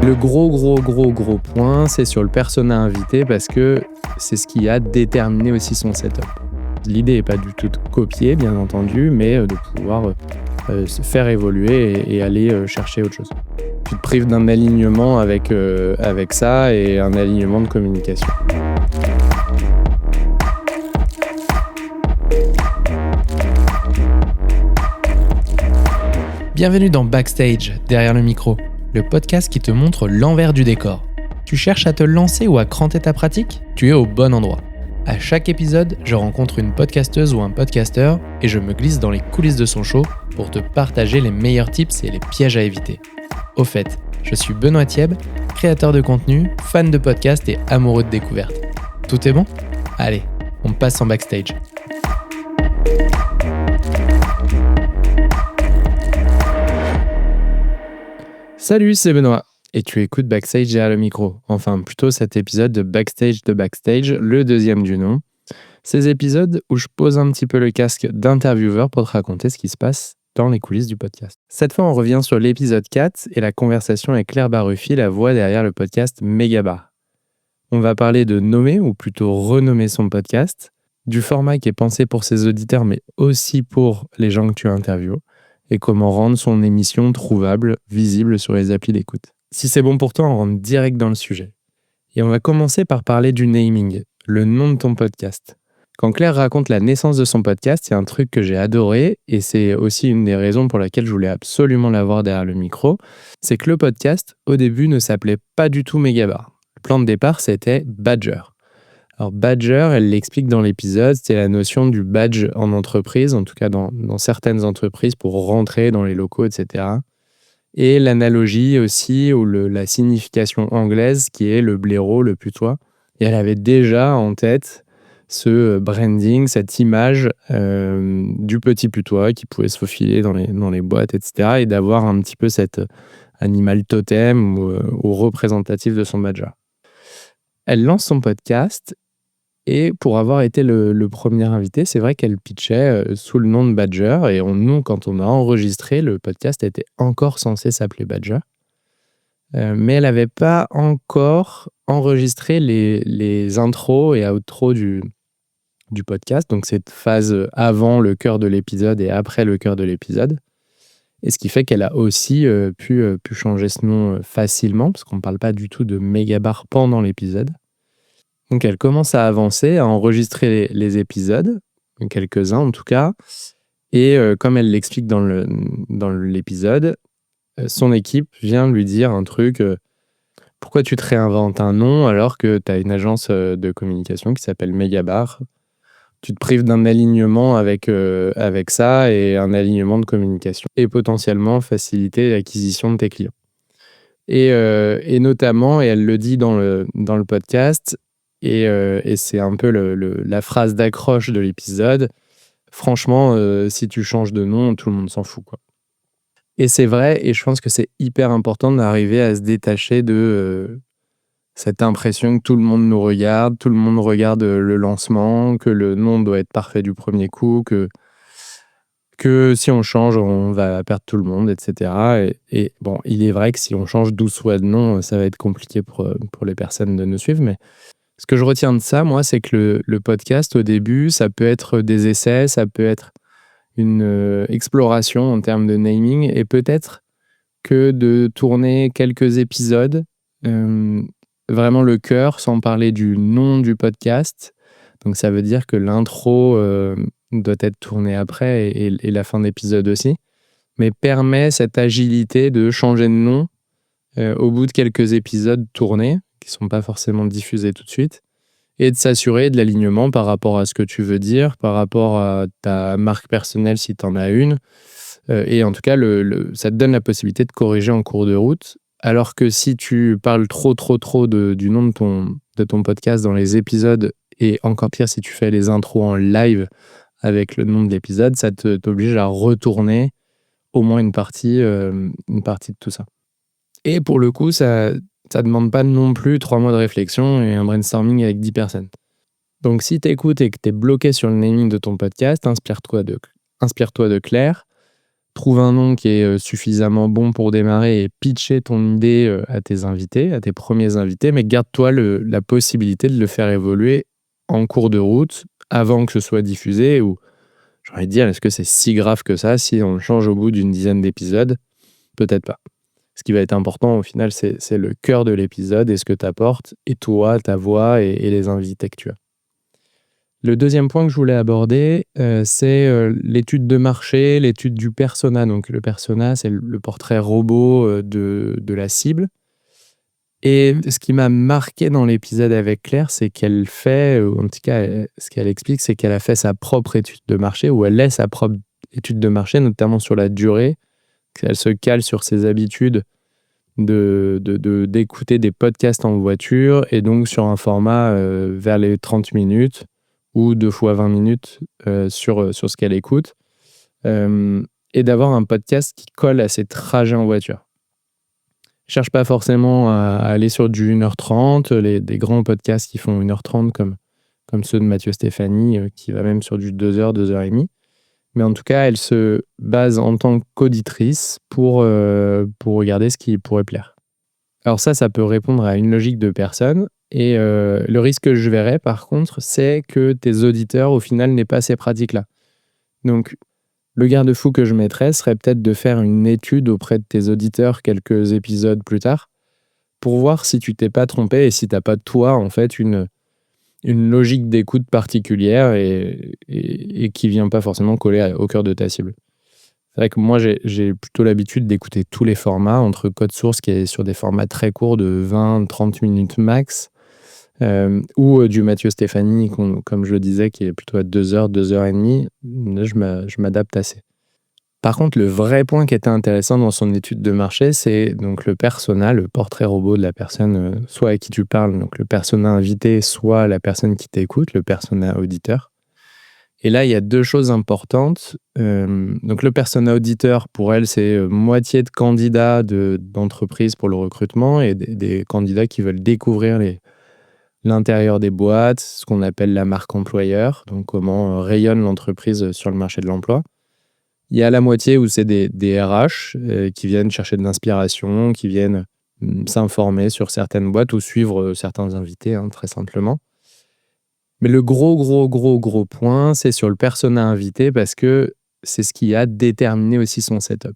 Le gros point, c'est sur le persona invité parce que c'est ce qui a déterminé aussi son setup. L'idée n'est pas du tout de copier, bien entendu, mais de pouvoir se faire évoluer et aller chercher autre chose. Tu te prives d'un alignement avec ça et un alignement de communication. Bienvenue dans Backstage, derrière le micro, le podcast qui te montre l'envers du décor. Tu cherches à te lancer ou à cranter ta pratique ? Tu es au bon endroit. À chaque épisode, je rencontre une podcasteuse ou un podcasteur et je me glisse dans les coulisses de son show pour te partager les meilleurs tips et les pièges à éviter. Au fait, je suis Benoît Thieb, créateur de contenu, fan de podcast et amoureux de découverte. Tout est bon ? Allez, on passe en backstage. Salut, c'est Benoît et tu écoutes Backstage derrière le micro. Enfin, plutôt cet épisode de Backstage, le deuxième du nom. Ces épisodes où je pose un petit peu le casque d'intervieweur pour te raconter ce qui se passe dans les coulisses du podcast. Cette fois, on revient sur l'épisode 4 et la conversation avec Claire Baruffi, la voix derrière le podcast Megabar. On va parler de nommer, ou plutôt renommer son podcast, du format qui est pensé pour ses auditeurs, mais aussi pour les gens que tu interviews, et comment rendre son émission trouvable, visible sur les applis d'écoute. Si c'est bon pour toi, on rentre direct dans le sujet. Et on va commencer par parler du naming, le nom de ton podcast. Quand Claire raconte la naissance de son podcast, c'est un truc que j'ai adoré, et c'est aussi une des raisons pour laquelle je voulais absolument l'avoir derrière le micro, c'est que le podcast, au début, ne s'appelait pas du tout Megabar. Le plan de départ, c'était Badger. Alors Badger, elle l'explique dans l'épisode, c'est la notion du badge en entreprise, en tout cas dans certaines entreprises pour rentrer dans les locaux, etc. Et l'analogie aussi, ou la signification anglaise qui est le blaireau, le putois. Et elle avait déjà en tête ce branding, cette image du petit putois qui pouvait se faufiler dans les boîtes, etc. Et d'avoir un petit peu cet animal totem ou représentatif de son badger. Elle lance son podcast. Et pour avoir été le premier invité, c'est vrai qu'elle pitchait sous le nom de Badger. Et nous, quand on a enregistré, le podcast était encore censé s'appeler Badger. Mais elle n'avait pas encore enregistré les intros et outros du podcast. Donc cette phase avant le cœur de l'épisode et après le cœur de l'épisode. Et ce qui fait qu'elle a aussi pu changer ce nom facilement, parce qu'on ne parle pas du tout de Megabar pendant l'épisode. Donc elle commence à avancer, à enregistrer les épisodes, quelques-uns en tout cas, et comme elle l'explique dans l'épisode, son équipe vient lui dire un truc, pourquoi tu te réinventes un nom alors que tu as une agence de communication qui s'appelle Megabar ? Tu te prives d'un alignement avec ça et un alignement de communication, et potentiellement faciliter l'acquisition de tes clients. Et notamment, et elle le dit dans le podcast, et c'est un peu la phrase d'accroche de l'épisode. Franchement, si tu changes de nom, tout le monde s'en fout, quoi. Et c'est vrai, et je pense que c'est hyper important d'arriver à se détacher de cette impression que tout le monde nous regarde, tout le monde regarde le lancement, que le nom doit être parfait du premier coup, que si on change, on va perdre tout le monde, etc. Et bon, il est vrai que si on change 12 fois de nom, ça va être compliqué pour les personnes de nous suivre, mais ce que je retiens de ça, moi, c'est que le podcast, au début, ça peut être des essais, ça peut être une exploration en termes de naming, et peut-être que de tourner quelques épisodes, vraiment le cœur, sans parler du nom du podcast. Donc ça veut dire que l'intro doit être tournée après et la fin d'épisode aussi, mais permet cette agilité de changer de nom au bout de quelques épisodes tournés, qui ne sont pas forcément diffusés tout de suite, et de s'assurer de l'alignement par rapport à ce que tu veux dire, par rapport à ta marque personnelle si tu en as une. Et en tout cas, ça te donne la possibilité de corriger en cours de route, alors que si tu parles trop du nom de ton podcast dans les épisodes, et encore pire si tu fais les intros en live avec le nom de l'épisode, ça t'oblige à retourner au moins une partie de tout ça. Et pour le coup, ça demande pas non plus 3 mois de réflexion et un brainstorming avec 10 personnes. Donc si tu écoutes et que tu es bloqué sur le naming de ton podcast, inspire-toi de Claire. trouve un nom qui est suffisamment bon pour démarrer et pitcher ton idée à tes invités, à tes premiers invités, mais garde-toi la possibilité de le faire évoluer en cours de route avant que ce soit diffusé. Ou j'ai envie de dire, est-ce que c'est si grave que ça si on le change au bout d'une dizaine d'épisodes? Peut-être pas. Ce qui va être important au final, c'est le cœur de l'épisode et ce que tu apportes, et toi, ta voix et les invités que tu as. Le deuxième point que je voulais aborder, c'est l'étude de marché, l'étude du persona. Donc le persona, c'est le portrait robot de la cible. Et ce qui m'a marqué dans l'épisode avec Claire, c'est qu'elle fait, ou en tout cas, ce qu'elle explique, c'est qu'elle a fait sa propre étude de marché, ou elle laisse sa propre étude de marché, notamment sur la durée. Elle se cale sur ses habitudes d'écouter des podcasts en voiture, et donc sur un format vers les 30 minutes ou 2 fois 20 minutes sur ce qu'elle écoute, et d'avoir un podcast qui colle à ses trajets en voiture. Je cherche pas forcément à aller sur du 1h30, des grands podcasts qui font 1h30 comme ceux de Mathieu Stéphanie, qui va même sur du 2h, 2h30. Mais en tout cas, elle se base en tant qu'auditrice pour regarder ce qui pourrait plaire. Alors ça peut répondre à une logique de personne. Et le risque que je verrais, par contre, c'est que tes auditeurs, au final, n'aient pas ces pratiques-là. Donc, le garde-fou que je mettrais serait peut-être de faire une étude auprès de tes auditeurs quelques épisodes plus tard pour voir si tu t'es pas trompé et si tu n'as pas, toi, en fait, une logique d'écoute particulière et qui vient pas forcément coller au cœur de ta cible. C'est vrai que moi, j'ai plutôt l'habitude d'écouter tous les formats, entre Code Source, qui est sur des formats très courts de 20-30 minutes max, ou du Mathieu Stéphanie, comme je le disais, qui est plutôt à 2h, 2h30. Là, je m'adapte assez. Par contre, le vrai point qui était intéressant dans son étude de marché, c'est donc le persona, le portrait robot de la personne, soit à qui tu parles, donc le persona invité, soit la personne qui t'écoute, le persona auditeur. Et là, il y a 2 choses importantes. Donc le persona auditeur, pour elle, c'est moitié de candidats d'entreprises pour le recrutement et des candidats qui veulent découvrir l'intérieur des boîtes, ce qu'on appelle la marque employeur, donc comment rayonne l'entreprise sur le marché de l'emploi. Il y a la moitié où c'est des RH qui viennent chercher de l'inspiration, qui viennent s'informer sur certaines boîtes ou suivre certains invités, très simplement. Mais le gros point, c'est sur le persona invité, parce que c'est ce qui a déterminé aussi son setup.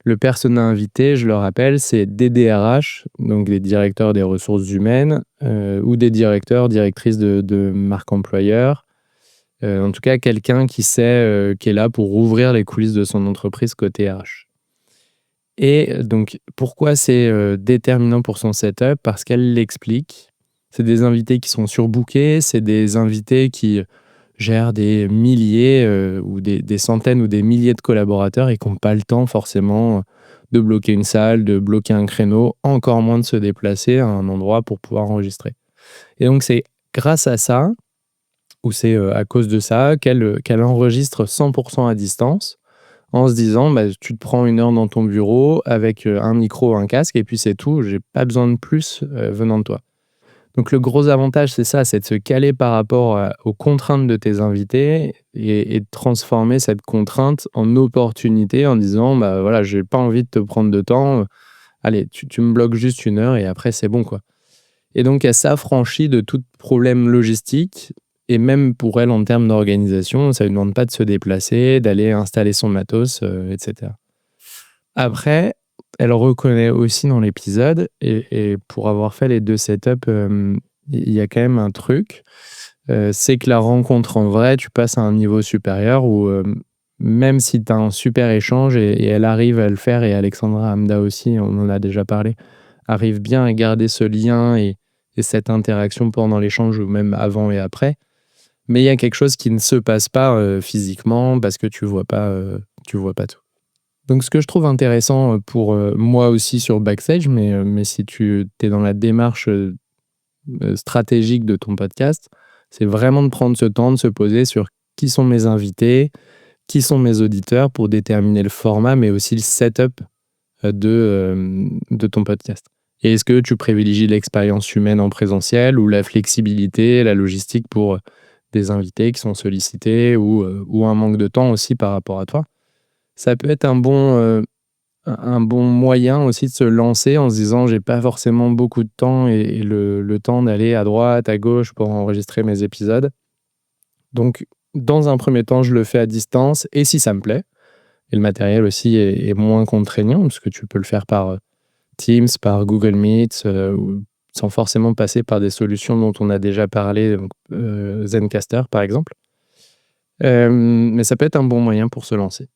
Le persona invité, je le rappelle, c'est des DRH, donc des directeurs des ressources humaines, ou des directeurs, directrices de marque employeur. En tout cas, quelqu'un qui sait, qui est là pour ouvrir les coulisses de son entreprise côté RH. Et donc, pourquoi c'est déterminant pour son setup? Parce qu'elle l'explique. C'est des invités qui sont surbookés, c'est des invités qui gèrent des milliers ou des centaines ou des milliers de collaborateurs et qui n'ont pas le temps forcément de bloquer une salle, de bloquer un créneau, encore moins de se déplacer à un endroit pour pouvoir enregistrer. Et donc, c'est grâce à ça, ou c'est à cause de ça, qu'elle enregistre 100% à distance, en se disant, tu te prends 1 heure dans ton bureau avec un micro, un casque, et puis c'est tout, j'ai pas besoin de plus venant de toi. Donc le gros avantage, c'est ça, c'est de se caler par rapport aux contraintes de tes invités et de transformer cette contrainte en opportunité en disant, voilà, j'ai pas envie de te prendre de temps, allez, tu me bloques juste 1 heure et après c'est bon, quoi. Et donc elle s'affranchit de tout problème logistique, et même pour elle en termes d'organisation, ça ne lui demande pas de se déplacer, d'aller installer son matos, etc. Après, elle reconnaît aussi dans l'épisode, et pour avoir fait les 2 setups, il y a quand même un truc, c'est que la rencontre en vrai, tu passes à un niveau supérieur où même si tu as un super échange, et elle arrive à le faire, et Alexandra Hamda aussi, on en a déjà parlé, arrive bien à garder ce lien et cette interaction pendant l'échange ou même avant et après. Mais il y a quelque chose qui ne se passe pas physiquement parce que tu vois pas tout. Donc, ce que je trouve intéressant pour moi aussi sur Backstage, mais si tu es dans la démarche stratégique de ton podcast, c'est vraiment de prendre ce temps de se poser sur qui sont mes invités, qui sont mes auditeurs, pour déterminer le format, mais aussi le setup de ton podcast. Et est-ce que tu privilégies l'expérience humaine en présentiel ou la flexibilité, la logistique pour des invités qui sont sollicités, ou un manque de temps aussi par rapport à toi? Ça peut être un bon moyen aussi de se lancer en se disant: «J'ai pas forcément beaucoup de temps et le temps d'aller à droite, à gauche pour enregistrer mes épisodes». Donc dans un premier temps, je le fais à distance et si ça me plaît et le matériel aussi est moins contraignant parce que tu peux le faire par, Teams, par Google Meet, ou sans forcément passer par des solutions dont on a déjà parlé, donc Zencastr par exemple. Mais ça peut être un bon moyen pour se lancer.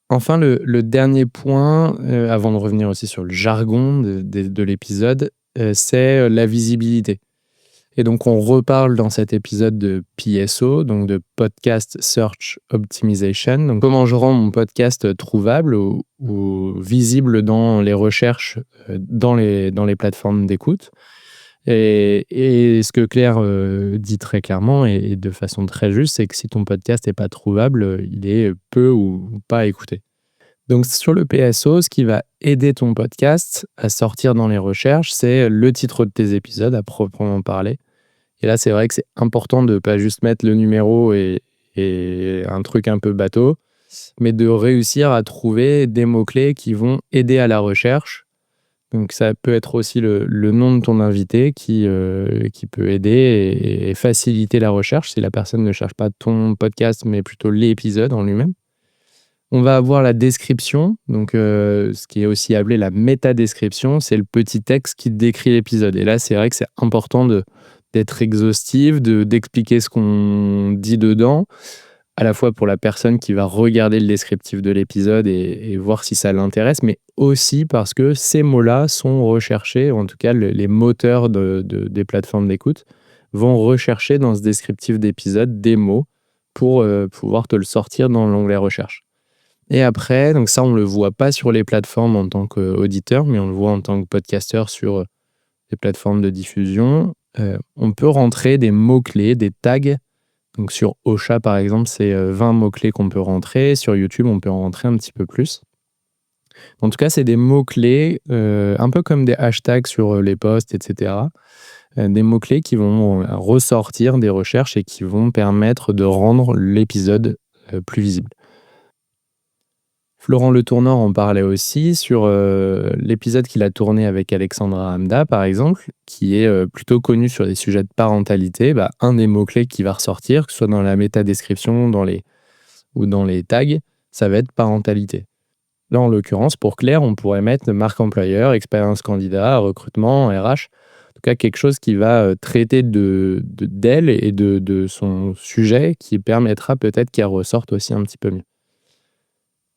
Enfin, le dernier point, avant de revenir aussi sur le jargon de l'épisode, c'est, la visibilité. Et donc on reparle dans cet épisode de PSO, donc de Podcast Search Optimization. Donc comment je rends mon podcast trouvable ou visible dans les recherches, dans les plateformes d'écoute. Et ce que Claire, dit très clairement et de façon très juste, c'est que si ton podcast n'est pas trouvable, il est peu ou pas écouté. Donc sur le PSO, ce qui va aider ton podcast à sortir dans les recherches, c'est le titre de tes épisodes à proprement parler. Et là, c'est vrai que c'est important de ne pas juste mettre le numéro et un truc un peu bateau, mais de réussir à trouver des mots-clés qui vont aider à la recherche. Donc ça peut être aussi le nom de ton invité qui peut aider et faciliter la recherche si la personne ne cherche pas ton podcast, mais plutôt l'épisode en lui-même. On va avoir la description, donc ce qui est aussi appelé la métadescription, c'est le petit texte qui décrit l'épisode. Et là, c'est vrai que c'est important d'être exhaustif, d'expliquer ce qu'on dit dedans, à la fois pour la personne qui va regarder le descriptif de l'épisode et voir si ça l'intéresse, mais aussi parce que ces mots-là sont recherchés, ou en tout cas les moteurs des plateformes d'écoute vont rechercher dans ce descriptif d'épisode des mots pour pouvoir te le sortir dans l'onglet recherche. Et après, donc ça, on le voit pas sur les plateformes en tant qu'auditeur, mais on le voit en tant que podcasteur sur les plateformes de diffusion. On peut rentrer des mots-clés, des tags. Donc sur Ocha, par exemple, c'est 20 mots-clés qu'on peut rentrer. Sur YouTube, on peut en rentrer un petit peu plus. En tout cas, c'est des mots-clés, un peu comme des hashtags sur les posts, etc. Des mots-clés qui vont ressortir des recherches et qui vont permettre de rendre l'épisode plus visible. Florent Le Tourneur en parlait aussi sur l'épisode qu'il a tourné avec Alexandra Hamda, par exemple, qui est plutôt connu sur des sujets de parentalité. Un des mots-clés qui va ressortir, que ce soit dans la métadescription ou dans les tags, ça va être parentalité. Là, en l'occurrence, pour Claire, on pourrait mettre marque employeur, expérience candidat, recrutement, RH. En tout cas, quelque chose qui va traiter d'elle et de son sujet, qui permettra peut-être qu'elle ressorte aussi un petit peu mieux.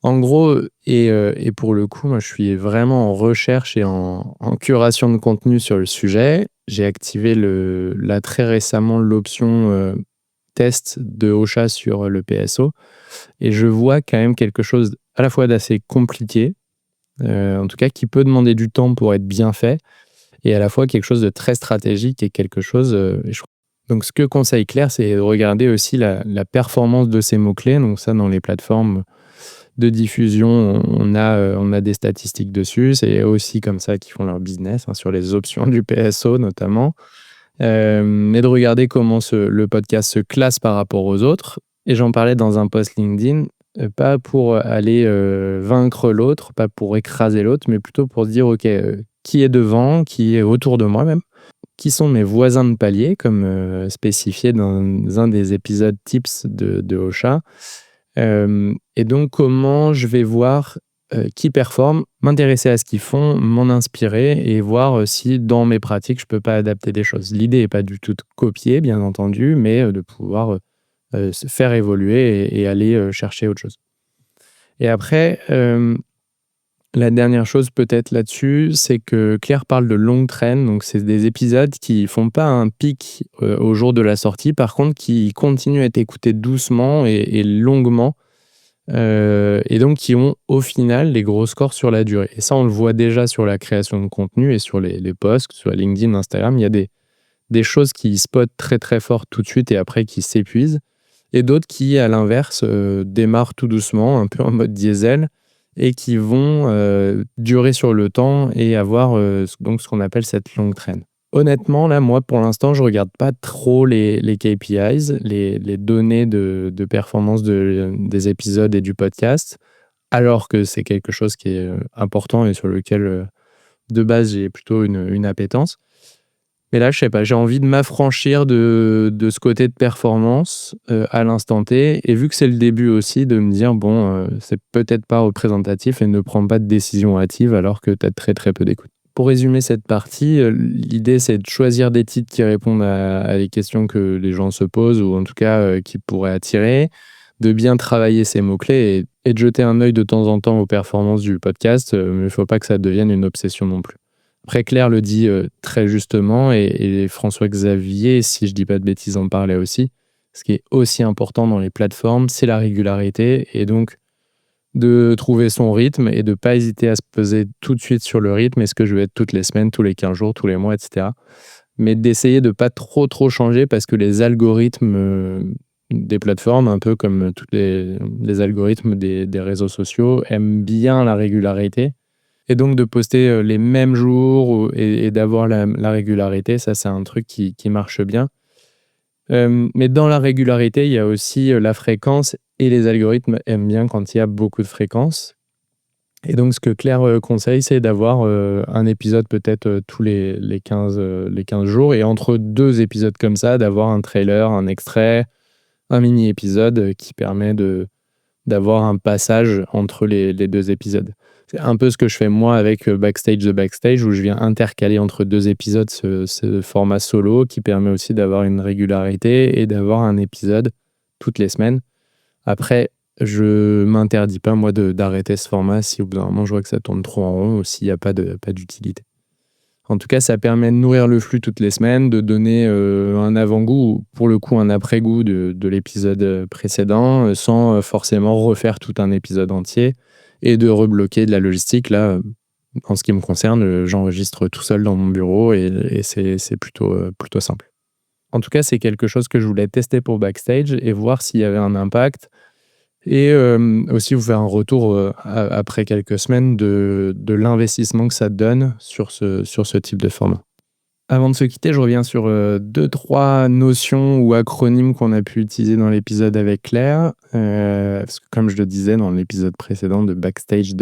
En gros, et pour le coup, moi, je suis vraiment en recherche et en curation de contenu sur le sujet. J'ai activé là très récemment l'option test de Ocha sur le PSO et je vois quand même quelque chose à la fois d'assez compliqué, en tout cas qui peut demander du temps pour être bien fait et à la fois quelque chose de très stratégique et quelque chose, donc ce que conseille Claire, c'est de regarder aussi la performance de ces mots-clés. Donc ça, dans les plateformes de diffusion, on a des statistiques dessus. C'est aussi comme ça qu'ils font leur business, sur les options du PSO notamment. Mais de regarder comment le podcast se classe par rapport aux autres. Et j'en parlais dans un post LinkedIn, pas pour aller vaincre l'autre, pas pour écraser l'autre, mais plutôt pour se dire, OK, qui est devant, qui est autour de moi même, qui sont mes voisins de palier, comme spécifié dans un des épisodes tips de Ocha. Et donc comment je vais voir qui performe, m'intéresser à ce qu'ils font, m'en inspirer et voir si dans mes pratiques je peux pas adapter des choses. L'idée n'est pas du tout de copier, bien entendu, mais de pouvoir se faire évoluer et aller chercher autre chose. Et après, la dernière chose peut-être là-dessus, c'est que Claire parle de longue traîne, donc c'est des épisodes qui font pas un pic au jour de la sortie, par contre qui continuent à être écoutés doucement et longuement, et donc qui ont au final des gros scores sur la durée. Et ça, on le voit déjà sur la création de contenu et sur les posts, que ce soit LinkedIn, Instagram, il y a des choses qui spotent très très fort tout de suite et après qui s'épuisent, et d'autres qui, à l'inverse, démarrent tout doucement, un peu en mode diesel, et qui vont durer sur le temps et avoir donc ce qu'on appelle cette longue traîne. Honnêtement, là, moi, pour l'instant, je regarde pas trop les KPIs, les données de performance des épisodes et du podcast. alors que c'est quelque chose qui est important et sur lequel, de base, j'ai plutôt une appétence. Mais là, je sais pas, j'ai envie de m'affranchir de ce côté de performance, à l'instant T et vu que c'est le début aussi, de me dire: «Bon, c'est peut-être pas représentatif et ne prends pas de décision hâtive alors que tu as très, très peu d'écoute». Pour résumer cette partie, l'idée, c'est de choisir des titres qui répondent à des questions que les gens se posent ou en tout cas, qui pourraient attirer, de bien travailler ses mots-clés et de jeter un œil de temps en temps aux performances du podcast, mais il faut pas que ça devienne une obsession non plus. Après, Claire le dit très justement et François Xavier, si je dis pas de bêtises, en parlait aussi. Ce qui est aussi important dans les plateformes, c'est la régularité et donc de trouver son rythme et de pas hésiter à se poser tout de suite sur le rythme. Est-ce que je vais être toutes les semaines, tous les 15 jours, tous les mois, etc. Mais d'essayer de pas trop changer parce que les algorithmes des plateformes, un peu comme tous les algorithmes des réseaux sociaux, aiment bien la régularité. Et donc de poster les mêmes jours et d'avoir la régularité, ça c'est un truc qui marche bien. Mais dans la régularité, il y a aussi la fréquence et les algorithmes aiment bien quand il y a beaucoup de fréquence. Et donc ce que Claire conseille, c'est d'avoir un épisode peut-être tous les 15 jours et entre deux épisodes comme ça, d'avoir un trailer, un extrait, un mini-épisode qui permet d'avoir un passage entre les deux épisodes. C'est un peu ce que je fais moi avec Backstage de Backstage, où je viens intercaler entre deux épisodes ce format solo qui permet aussi d'avoir une régularité et d'avoir un épisode toutes les semaines. Après, je m'interdis pas, moi, d'arrêter ce format si au bout d'un moment je vois que ça tourne trop en rond ou s'il n'y a pas d'utilité. En tout cas, ça permet de nourrir le flux toutes les semaines, de donner un avant-goût ou pour le coup un après-goût de l'épisode précédent sans forcément refaire tout un épisode entier et de rebloquer de la logistique. Là, en ce qui me concerne, j'enregistre tout seul dans mon bureau et c'est plutôt simple. En tout cas, c'est quelque chose que je voulais tester pour Backstage et voir s'il y avait un impact. Et aussi vous faire un retour après quelques semaines de l'investissement que ça donne sur ce type de format. Avant de se quitter, je reviens sur 2-3 notions ou acronymes qu'on a pu utiliser dans l'épisode avec Claire. Parce que comme je le disais dans l'épisode précédent de Backstage, je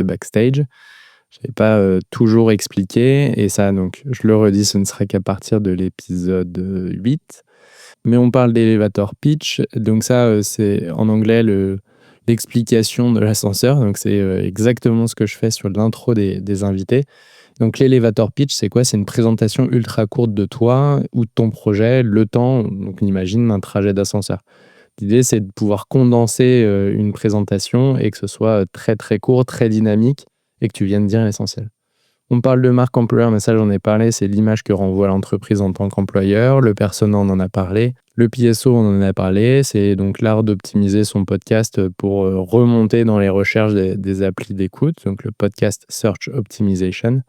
n'avais pas toujours expliqué. Et ça, donc, je le redis, ce ne sera qu'à partir de l'épisode 8. Mais on parle d'elevator pitch. Donc ça, c'est en anglais l'explication de l'ascenseur. Donc c'est exactement ce que je fais sur l'intro des invités. Donc l'elevator pitch, c'est quoi? C'est une présentation ultra courte de toi ou de ton projet, le temps, donc on imagine un trajet d'ascenseur. L'idée, c'est de pouvoir condenser une présentation et que ce soit très très court, très dynamique et que tu viennes dire l'essentiel. On parle de marque employeur, mais ça j'en ai parlé, c'est l'image que renvoie l'entreprise en tant qu'employeur. Le persona, on en a parlé. Le PSO, on en a parlé. C'est donc l'art d'optimiser son podcast pour remonter dans les recherches des applis d'écoute, donc le podcast Search Optimization.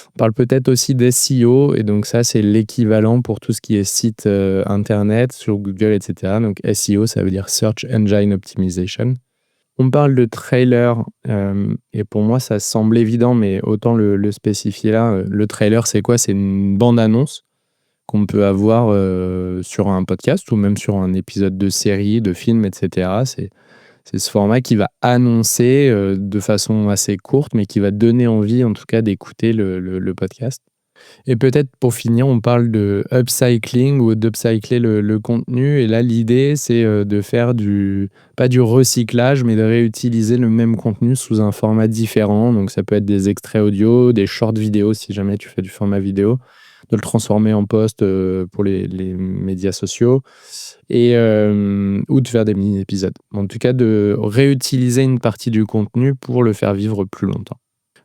On parle peut-être aussi d'SEO, et donc ça c'est l'équivalent pour tout ce qui est site internet sur Google, etc. Donc SEO, ça veut dire Search Engine Optimization. On parle de trailer, et pour moi, ça semble évident, mais autant le spécifier là. Le trailer, c'est quoi? C'est une bande-annonce qu'on peut avoir sur un podcast ou même sur un épisode de série, de film, etc. C'est ce format qui va annoncer de façon assez courte, mais qui va donner envie, en tout cas, d'écouter le podcast. Et peut-être pour finir, on parle de upcycling ou d'upcycler le contenu. Et là, l'idée, c'est de faire pas du recyclage, mais de réutiliser le même contenu sous un format différent. Donc, ça peut être des extraits audio, des shorts vidéo si jamais tu fais du format vidéo, de le transformer en post pour les médias sociaux ou de faire des mini-épisodes. En tout cas, de réutiliser une partie du contenu pour le faire vivre plus longtemps.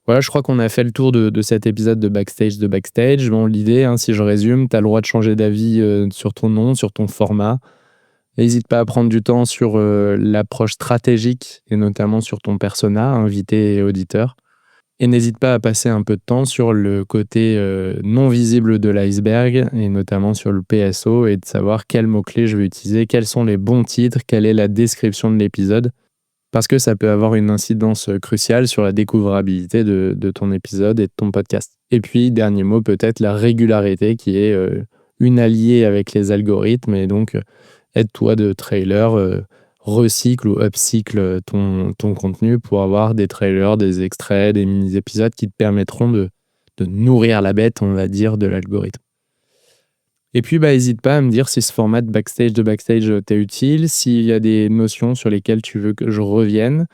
Voilà, je crois qu'on a fait le tour de cet épisode de Backstage. Bon, l'idée, si je résume, tu as le droit de changer d'avis sur ton nom, sur ton format. N'hésite pas à prendre du temps sur l'approche stratégique et notamment sur ton persona, invité et auditeur. Et n'hésite pas à passer un peu de temps sur le côté non visible de l'iceberg et notamment sur le PSO et de savoir quels mots-clés je vais utiliser, quels sont les bons titres, quelle est la description de l'épisode. Parce que ça peut avoir une incidence cruciale sur la découvrabilité de ton épisode et de ton podcast. Et puis, dernier mot, peut-être la régularité qui est une alliée avec les algorithmes. Et donc, aide-toi de trailer, recycle ou upcycle ton contenu pour avoir des trailers, des extraits, des mini-épisodes qui te permettront de nourrir la bête, on va dire, de l'algorithme. Et puis, n'hésite pas à me dire si ce format de backstage t'est utile, s'il y a des notions sur lesquelles tu veux que je revienne,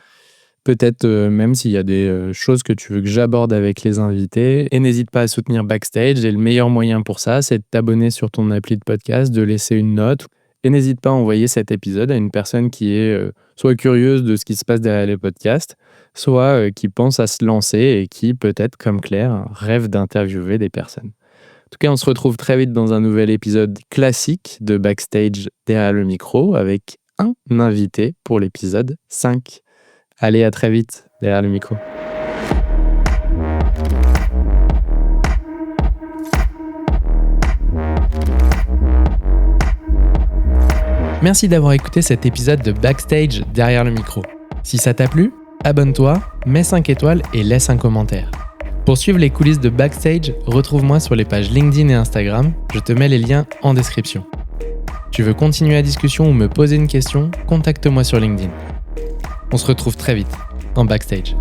peut-être même s'il y a des choses que tu veux que j'aborde avec les invités. Et n'hésite pas à soutenir Backstage. Et le meilleur moyen pour ça, c'est de t'abonner sur ton appli de podcast, de laisser une note. Et n'hésite pas à envoyer cet épisode à une personne qui est soit curieuse de ce qui se passe derrière les podcasts, soit qui pense à se lancer et qui, peut-être comme Claire, rêve d'interviewer des personnes. En tout cas, on se retrouve très vite dans un nouvel épisode classique de Backstage derrière le micro avec un invité pour l'épisode 5. Allez, à très vite derrière le micro. Merci d'avoir écouté cet épisode de Backstage derrière le micro. Si ça t'a plu, abonne-toi, mets 5 étoiles et laisse un commentaire. Pour suivre les coulisses de Backstage, retrouve-moi sur les pages LinkedIn et Instagram, je te mets les liens en description. Tu veux continuer la discussion ou me poser une question, contacte-moi sur LinkedIn. On se retrouve très vite dans Backstage.